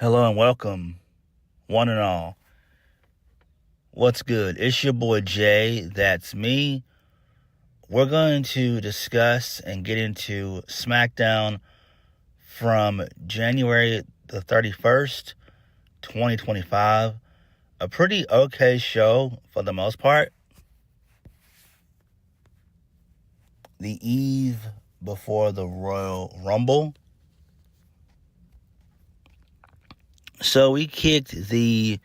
Hello and welcome, one and all. What's good? It's your boy Jay, that's me. We're going to discuss and get into Smackdown from January the 31st, 2025. A pretty okay show for the most part. The eve before the Royal Rumble. So we kicked the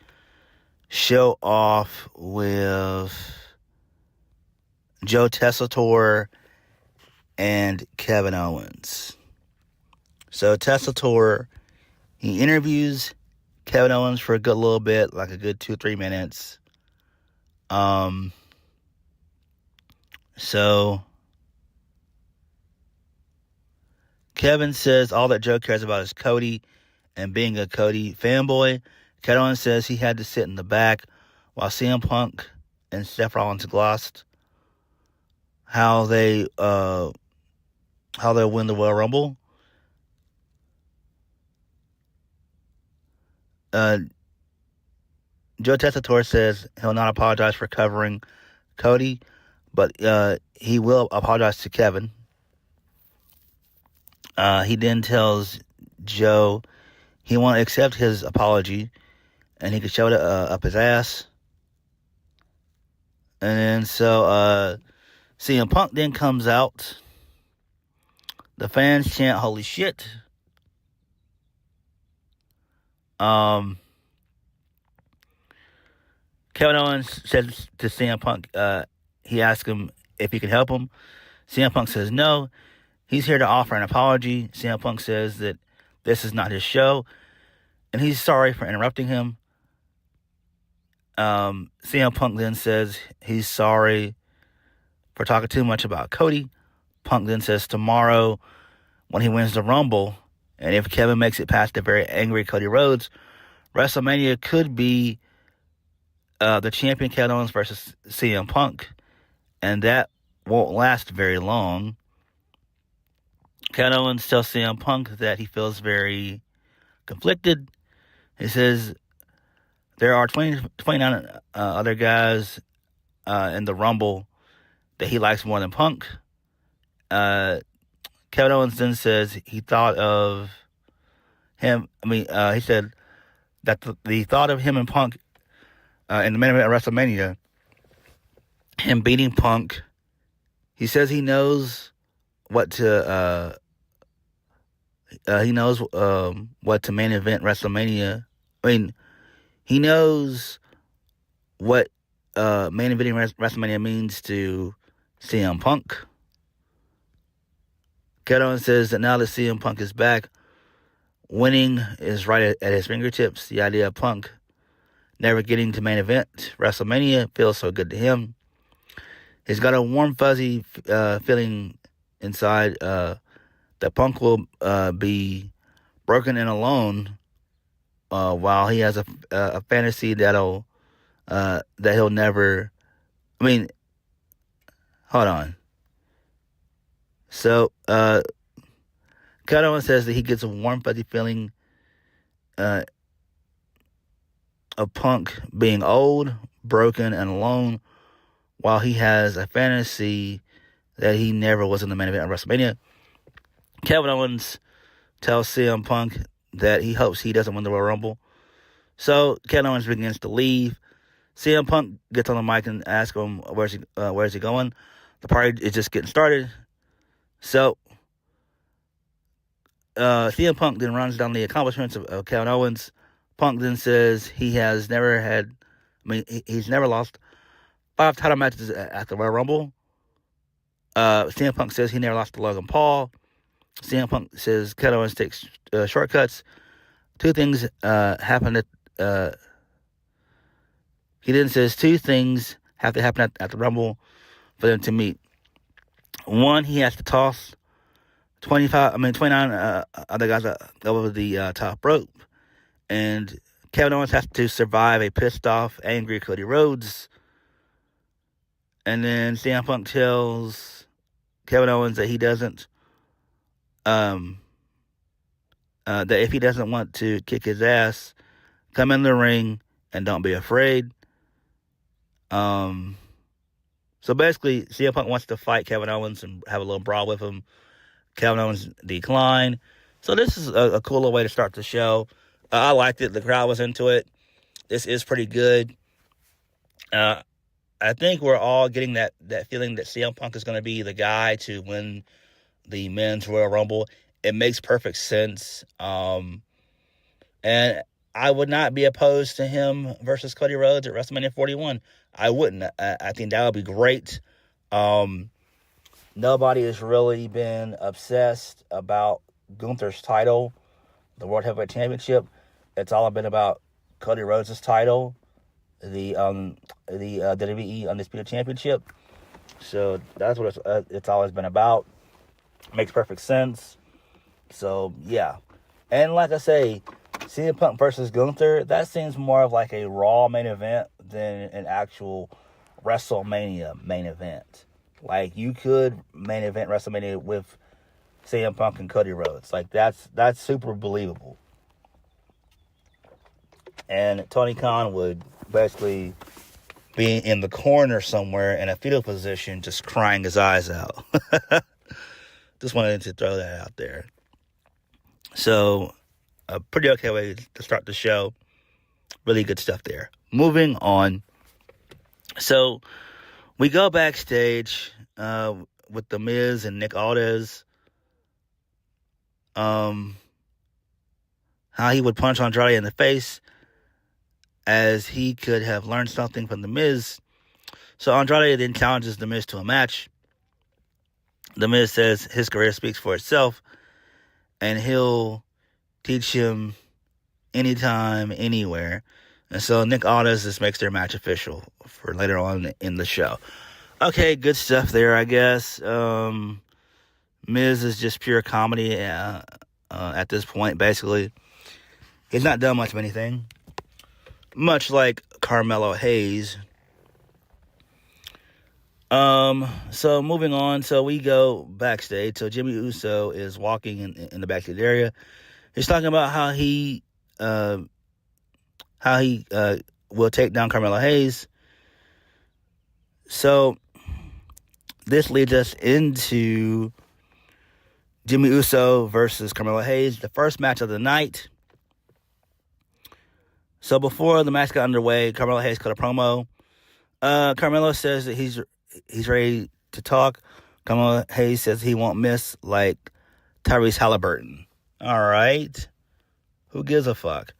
show off with JayThat'sMe and Kevin Owens. So Tessitore, he interviews Kevin Owens for a good little bit, like a good 2-3 minutes. So Kevin says all that Joe cares about is Cody and being a Cody fanboy. Kevin Owens says he had to sit in the back while CM Punk and Seth Rollins glossed how they win the Royal Rumble. JayThat'sMe says he'll not apologize for covering Cody, but he will apologize to Kevin. He then tells Joe he won't accept his apology, and he could shove it up his ass. And then so CM Punk then comes out. The fans chant "Holy shit!" Kevin Owens says to CM Punk, he asks him if he can help him. CM Punk says no. He's here to offer an apology. CM Punk says that this is not his show, and he's sorry for interrupting him. CM Punk then says he's sorry for talking too much about Cody. Punk then says tomorrow, when he wins the Rumble, and if Kevin makes it past the very angry Cody Rhodes, WrestleMania could be the champion Kevin Owens versus CM Punk, and that won't last very long. Kevin Owens tells CM Punk that he feels very conflicted. He says there are 29 other guys in the Rumble that he likes more than Punk. Kevin Owens then says he thought of him. He said that the thought of him and Punk in the main event of WrestleMania, him beating Punk, he says he knows what to what to main event WrestleMania. He knows what main eventing WrestleMania means to CM Punk. Kevin Owens says that now that CM Punk is back, winning is right at his fingertips. The idea of Punk never getting to main event WrestleMania feels so good to him. He's got a warm, fuzzy feeling inside that Punk will be broken and alone while he has a fantasy that he'll never. Hold on. So Kevin Owens says that he gets a warm, fuzzy feeling of Punk being old, broken, and alone, while he has a fantasy that he never was in the main event of WrestleMania. Kevin Owens tells CM Punk that he hopes he doesn't win the Royal Rumble. So Kevin Owens begins to leave. CM Punk gets on the mic and asks him where's he going. The party is just getting started. So CM Punk then runs down the accomplishments of Kevin Owens. Punk then says he's never lost 5 title matches at the Royal Rumble. CM Punk says he never lost to Logan Paul. CM Punk says Kevin Owens takes shortcuts. 2 things happen he then says 2 things have to happen at the Rumble for them to meet. 1, he has to toss 29 other guys over the top rope. And Kevin Owens has to survive a pissed off, angry Cody Rhodes. And then CM Punk tells Kevin Owens that he doesn't that if he doesn't want to kick his ass, come in the ring and don't be afraid. So basically, CM Punk wants to fight Kevin Owens and have a little brawl with him. Kevin Owens declined. So this is a cooler way to start the show. I liked it. The crowd was into it. This is pretty good. I think we're all getting that feeling that CM Punk is going to be the guy to win the Men's Royal Rumble. It makes perfect sense. And I would not be opposed to him versus Cody Rhodes at WrestleMania 41. I wouldn't. I think that would be great. Nobody has really been obsessed about Gunther's title, the World Heavyweight Championship. It's all been about Cody Rhodes' title, the WWE Undisputed Championship. So that's what it's always been about. Makes perfect sense. So yeah, and like I say, CM Punk versus Gunther, that seems more of like a Raw main event than an actual WrestleMania main event. Like, you could main event WrestleMania with CM Punk and Cody Rhodes. Like, that's super believable. And Tony Khan would basically be in the corner somewhere in a fetal position, just crying his eyes out. Just wanted to throw that out there. So, a pretty okay way to start the show. Really good stuff there. Moving on. So, we go backstage with The Miz and Nick Aldis. How he would punch Andrade in the face, as he could have learned something from The Miz. So Andrade then challenges The Miz to a match. The Miz says his career speaks for itself, and he'll teach him anytime, anywhere. And so Nick Aldis just makes their match official for later on in the show. Okay, good stuff there, I guess. Miz is just pure comedy at this point, basically. He's not done much of anything. Much like Carmelo Hayes. So moving on, so we go backstage. So Jimmy Uso is walking in the backstage area. He's talking about how he will take down Carmelo Hayes. So this leads us into Jimmy Uso versus Carmelo Hayes, the first match of the night. So before the match got underway, Carmelo Hayes cut a promo. Carmelo says that he's ready to talk. Carmelo Hayes says he won't miss like Tyrese Halliburton. All right. Who gives a fuck?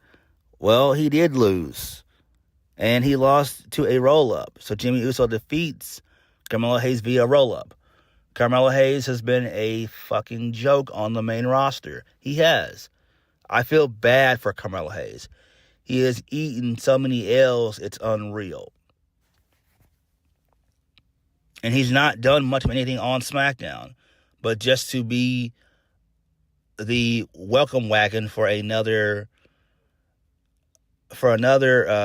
Well, he did lose. And he lost to a roll-up. So Jimmy Uso defeats Carmelo Hayes via roll-up. Carmelo Hayes has been a fucking joke on the main roster. He has. I feel bad for Carmelo Hayes. He has eaten so many L's, it's unreal. And he's not done much of anything on Smackdown. But just to be the welcome wagon for another talent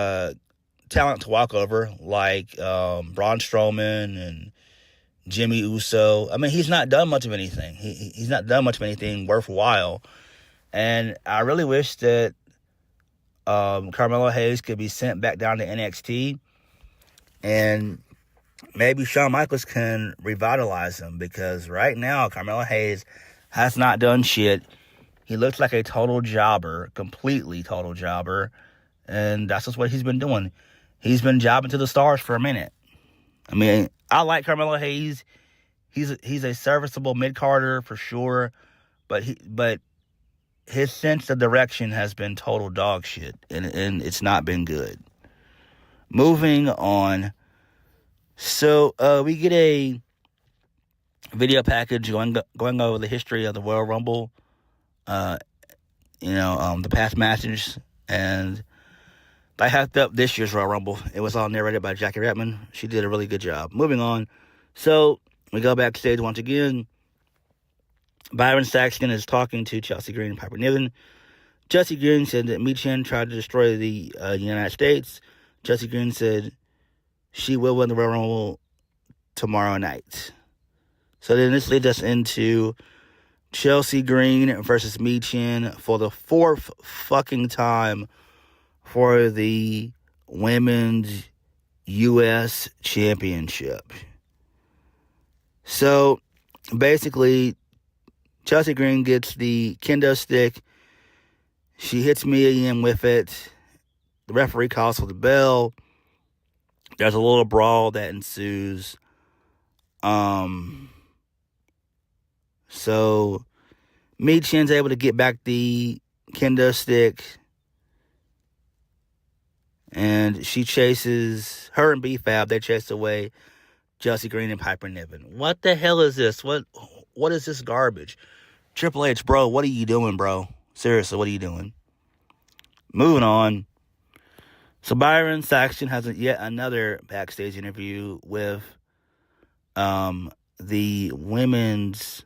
to walk over, like Braun Strowman and Jimmy Uso. I mean, he's not done much of anything. He's not done much of anything worthwhile. And I really wish that Carmelo Hayes could be sent back down to NXT, and maybe Shawn Michaels can revitalize him, because right now Carmelo Hayes has not done shit. He looks like a total jobber, completely total jobber, and that's just what he's been doing. He's been jobbing to the stars for a minute. I mean, I like Carmelo Hayes. He's a serviceable mid-carder for sure, but his sense of direction has been total dog shit, and it's not been good. Moving on. So, we get a video package going over the history of the Royal Rumble, the past matches, and I hyped up this year's Royal Rumble. It was all narrated by Jackie Redmond. She did a really good job. Moving on. So, we go backstage once again. Byron Saxton is talking to Chelsea Green and Piper Niven. Chelsea Green said that Michin tried to destroy the United States. Chelsea Green said she will win the Royal Rumble tomorrow night. So then this leads us into Chelsea Green versus Michin for the 4th fucking time for the Women's U.S. Championship. So, basically, Chelsea Green gets the kendo stick. She hits Mia Yim with it. The referee calls for the bell. There's a little brawl that ensues. So Michin's able to get back the kendo stick. And she chases, her and B-Fab, they chase away Chelsea Green and Piper Niven. What the hell is this? What is this garbage? Triple H, bro, what are you doing, bro? Seriously, what are you doing? Moving on. So Byron Saxton has yet another backstage interview with the Women's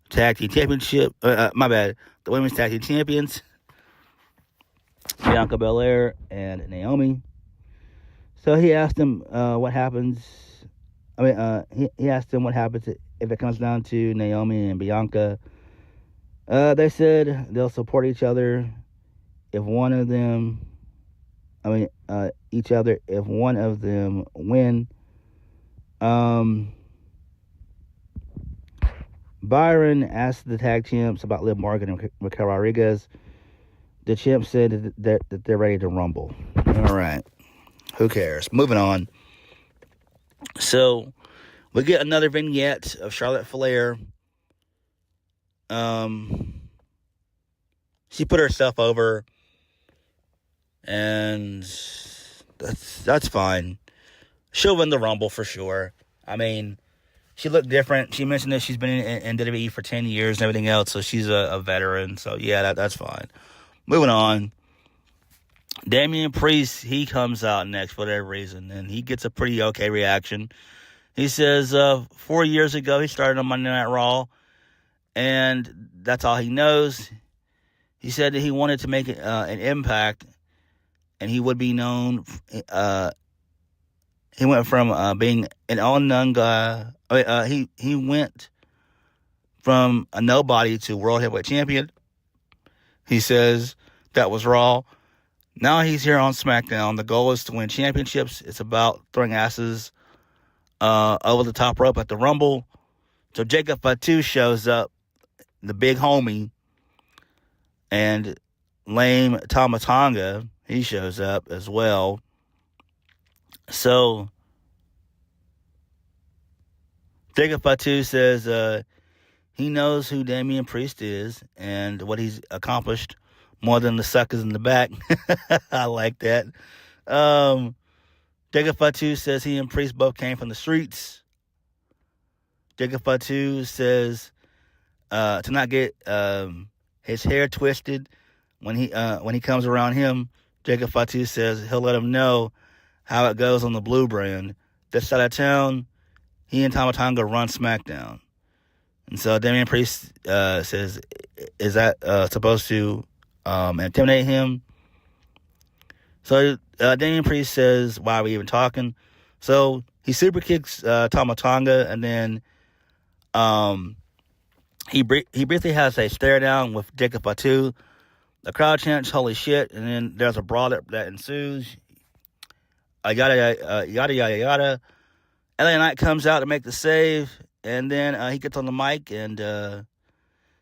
Tag Team Championship. The Women's Tag Team Champions, Bianca Belair and Naomi. So he asked them what happens. He asked them what happens if it comes down to Naomi and Bianca. They said they'll support each other if one of them. Each other if one of them win. Byron asked the tag champs about Liv Morgan and Raquel Rodriguez. The champs said that they're ready to rumble. All right. Who cares? Moving on. So, we get another vignette of Charlotte Flair. She put herself over, and that's fine. She'll win the Rumble for sure. I mean, she looked different. She mentioned that she's been in WWE for 10 years and everything else, so she's a veteran. So, yeah, that's fine. Moving on. Damien Priest, he comes out next for whatever reason, and he gets a pretty okay reaction. He says 4 years ago he started on Monday Night Raw, and that's all he knows. He said that he wanted to make an impact, and he would be known. He went from being an all-known guy. He went from a nobody to world heavyweight champion. He says that was Raw. Now he's here on Smackdown. The goal is to win championships. It's about throwing asses over the top rope at the Rumble. So Jacob Fatu shows up, the big homie, and lame Tama Tonga, he shows up as well. So Jacob Fatu says he knows who Damien Priest is and what he's accomplished more than the suckers in the back. I like that. Jacob Fatu says he and Priest both came from the streets. Jacob Fatu says to not get his hair twisted when he comes around him. Jacob Fatu says he'll let him know how it goes on the Blue brand. This side of town, he and Tama Tonga run SmackDown. And so Damien Priest says, is that supposed to intimidate him? So Damien Priest says, why are we even talking? So he super kicks Tama Tonga, and then he briefly has a stare down with Jacob Fatu. The crowd chants, holy shit, and then there's a brawl that ensues. Yada, yada, yada. LA Knight comes out to make the save, and then he gets on the mic, and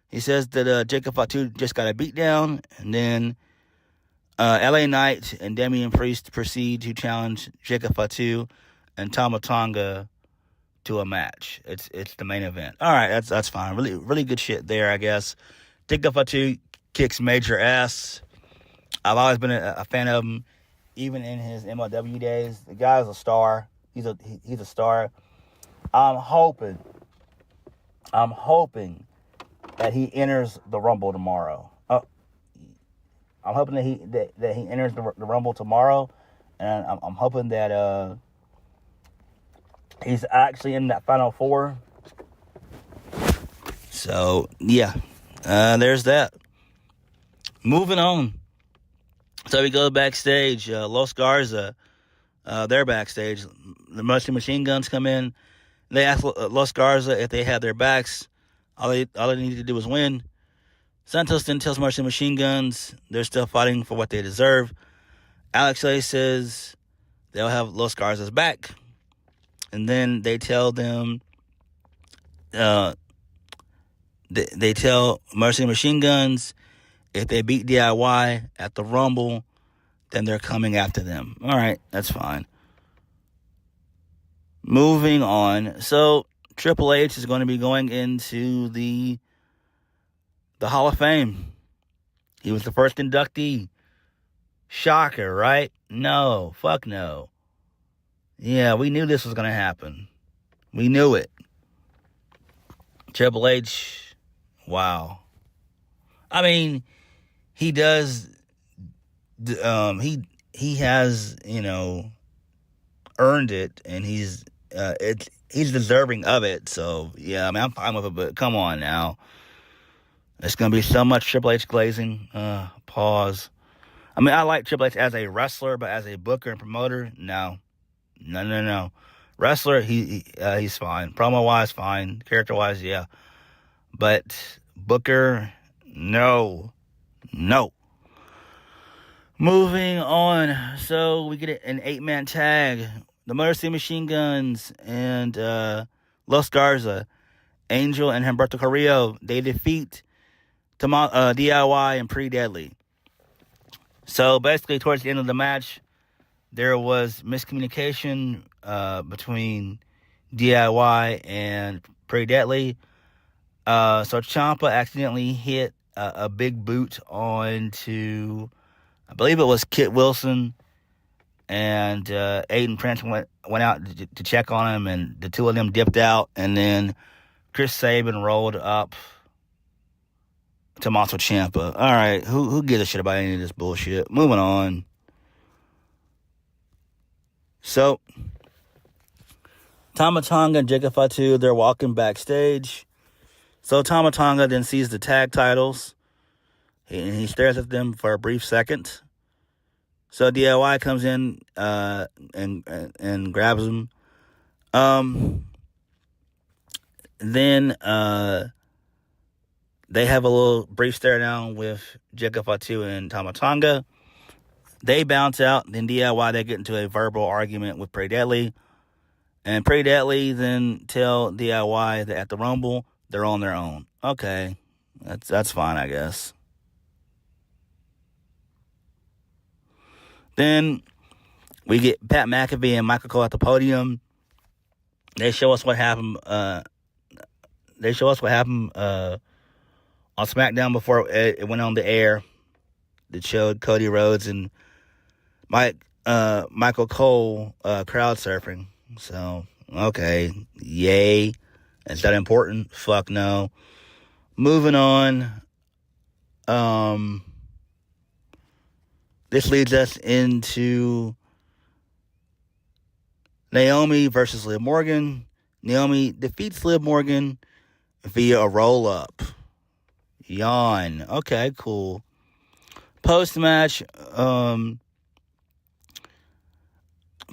he says that Jacob Fatu just got a beat down, and then LA Knight and Damien Priest proceed to challenge Jacob Fatu and Tama Tonga to a match. It's the main event. All right, that's fine. Really good shit there, I guess. Jacob Fatu kicks major ass. I've always been a fan of him, even in his MLW days. The guy's a star. He's a star. I'm hoping that he enters the Rumble tomorrow. I'm hoping that he enters the Rumble tomorrow, and I'm hoping that he's actually in that Final Four. So yeah, there's that. Moving on. So we go backstage. Los Garza, they're backstage. The Mustard Machine Guns come in. They ask Los Garza if they have their backs. All they needed to do was win. Santos then tells Mercy Machine Guns they're still fighting for what they deserve. Alex Shelley says they'll have Los Garza's back. And then they tell them, they tell Mercy Machine Guns if they beat DIY at the Rumble, then they're coming after them. All right, that's fine. Moving on. So Triple H is going to be going into the Hall of Fame. He was the first inductee. Shocker, right? No. Fuck no. Yeah, we knew this was going to happen. We knew it. Triple H, wow. I mean, he does, he has, earned it, and he's deserving of it. So, yeah, I mean, I'm fine with it, but come on now. It's going to be so much Triple H glazing. Pause. I mean, I like Triple H as a wrestler, but as a booker and promoter, no. Wrestler, he's fine. Promo-wise, fine. Character-wise, yeah. But booker, no. Moving on. So we get an 8-man tag. The Motor City Machine Guns and Los Garza, Angel and Humberto Carrillo, they defeat DIY and Pretty Deadly. So basically, towards the end of the match, there was miscommunication between DIY and Pretty Deadly. So Ciampa accidentally hit a big boot onto, I believe it was Kit Wilson, and Aiden Prince went out to check on him, and the two of them dipped out, and then Chris Sabin rolled up Tommaso Ciampa. All right, who gives a shit about any of this bullshit? Moving on. So, Tama Tonga and Jacob Fatu, they're walking backstage. So Tama Tonga then sees the tag titles, and he stares at them for a brief second. So DIY comes in and grabs him. Then they have a little brief stare down with Jacob Fatu and Tama Tonga. They bounce out. Then DIY, they get into a verbal argument with Pretty Deadly. And Pretty Deadly then tell DIY that at the Rumble, they're on their own. Okay. That's fine, I guess. Then we get Pat McAfee and Michael Cole at the podium. They show us what happened. On Smackdown before it went on the air. That showed Cody Rhodes and Michael Cole crowd surfing. So, okay. Yay. Is that important? Fuck no. Moving on. This leads us into Naomi versus Liv Morgan. Naomi defeats Liv Morgan via a roll-up. Yawn. Okay, cool. Post-match,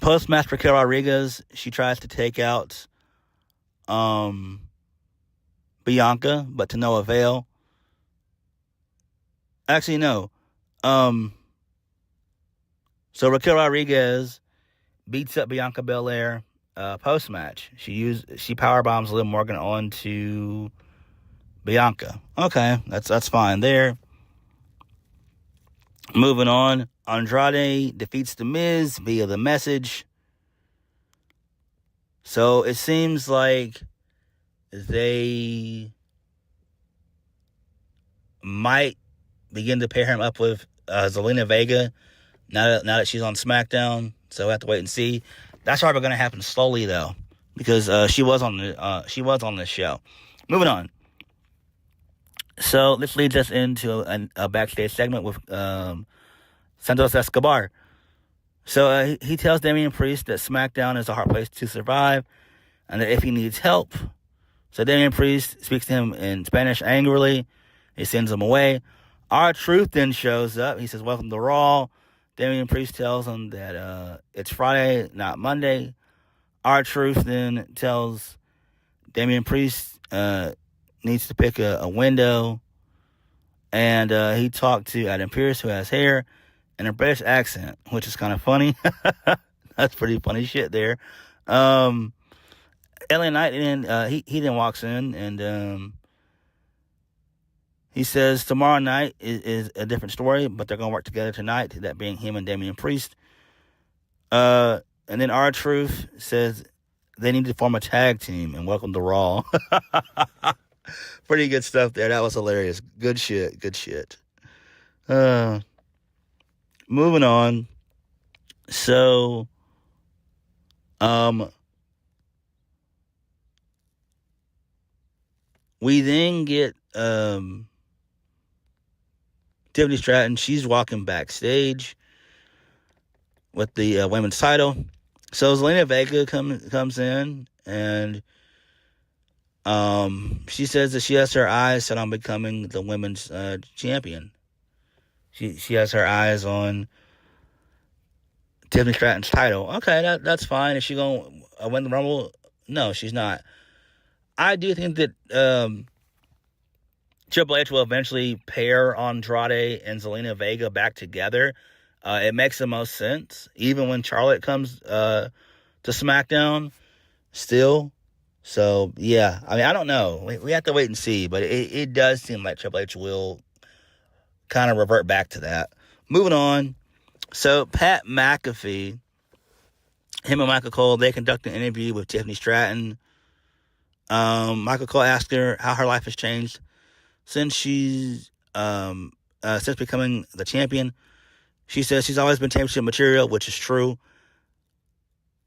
Raquel Rodriguez, she tries to take out Bianca, but to no avail. Actually, no. So Raquel Rodriguez beats up Bianca Belair post-match. She powerbombs Liv Morgan onto Bianca. Okay, that's fine there. Moving on, Andrade defeats The Miz via the message. So it seems like they might begin to pair him up with Zelina Vega now that she's on SmackDown. So we have to wait and see. That's probably going to happen slowly though, because she was on this show. Moving on. So this leads us into a backstage segment with Santos Escobar. So he tells Damien Priest that SmackDown is a hard place to survive, and that if he needs help. So Damien Priest speaks to him in Spanish angrily. He sends him away. R-Truth then shows up. He says, "Welcome to Raw." Damien Priest tells him that it's Friday, not Monday. R-Truth then tells Damien Priest needs to pick a window. And he talked to Adam Pearce, who has hair and a British accent, which is kind of funny. That's pretty funny shit there. LA Knight, and he then walks in, and he says tomorrow night is a different story, but they're going to work together tonight, that being him and Damien Priest. And then R-Truth says they need to form a tag team and welcome to Raw. Pretty good stuff there. That was hilarious. Good shit. Moving on. So, we then get Tiffany Stratton. She's walking backstage with the women's title. So Zelina Vega comes in, and she says that she has her eyes set on becoming the women's champion. She has her eyes on Tiffany Stratton's title. Okay, that's fine. Is she going to win the Rumble? No, she's not. I do think that Triple H will eventually pair Andrade and Zelina Vega back together. It makes the most sense, even when Charlotte comes to SmackDown still. So, yeah. I mean, I don't know. We have to wait and see, but it does seem like Triple H will kind of revert back to that. Moving on. So, Pat McAfee, him and Michael Cole, they conduct an interview with Tiffany Stratton. Michael Cole asked her how her life has changed since since becoming the champion. She says she's always been championship material, which is true.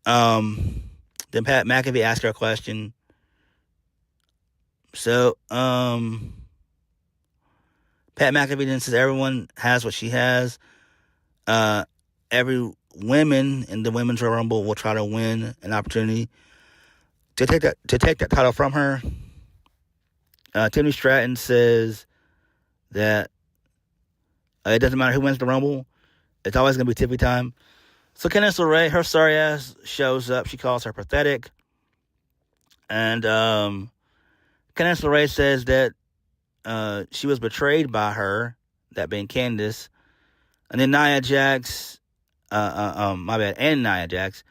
Then Pat McAfee asked her a question. So, Pat McAfee then says everyone has what she has. Every women in the Women's Royal Rumble will try to win an opportunity to take that title from her. Tiffany Stratton says that it doesn't matter who wins the Rumble. It's always going to be Tiffany time. So Candice LeRae, her sorry ass, shows up. She calls her pathetic. And Candice LeRae says that she was betrayed by her, that being Candice. And then Nia Jax, my bad, and Nia Jax.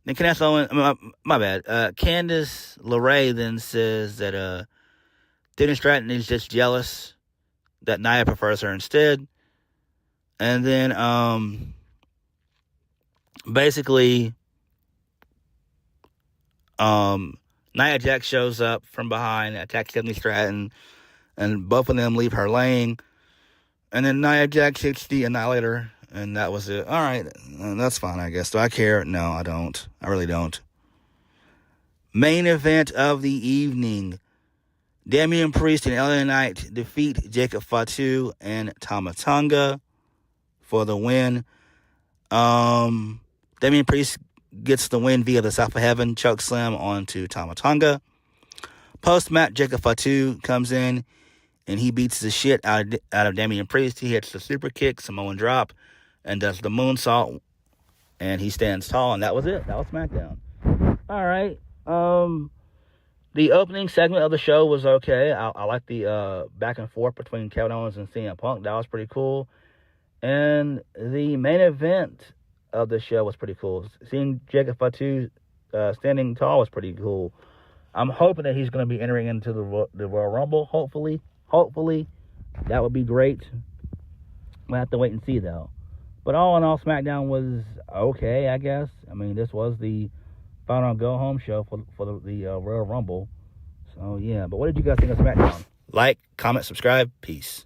Then Candice Owens, my bad. Candice LeRae then says that Tiffany Stratton is just jealous that Nia prefers her instead. And then, basically, Nia Jax shows up from behind, attacks Tiffany Stratton, and both of them leave her laying. And then Nia Jax hits the Annihilator, and that was it. All right, that's fine, I guess. Do I care? No, I don't. I really don't. Main event of the evening. Damien Priest and LA Knight defeat Jacob Fatu and Tama Tonga for the win. Damien Priest gets the win via the South of Heaven choke slam onto Tama Tonga. Post-match, Jacob Fatu comes in and he beats the shit out of Damien Priest. He hits the super kick, Samoan drop, and does the moonsault, and he stands tall, and that was it. That was SmackDown. All right. The opening segment of the show was okay. I like the back and forth between Kevin Owens and CM Punk. That was pretty cool. And the main event of the show was pretty cool. Seeing Jacob Fatu standing tall was pretty cool. I'm hoping that he's going to be entering into the Royal Rumble, hopefully. That would be great. We'll have to wait and see, though. But all in all, SmackDown was okay, I guess. I mean, this was the final go-home show for the Royal Rumble. So, yeah. But what did you guys think of SmackDown? Like, comment, subscribe. Peace.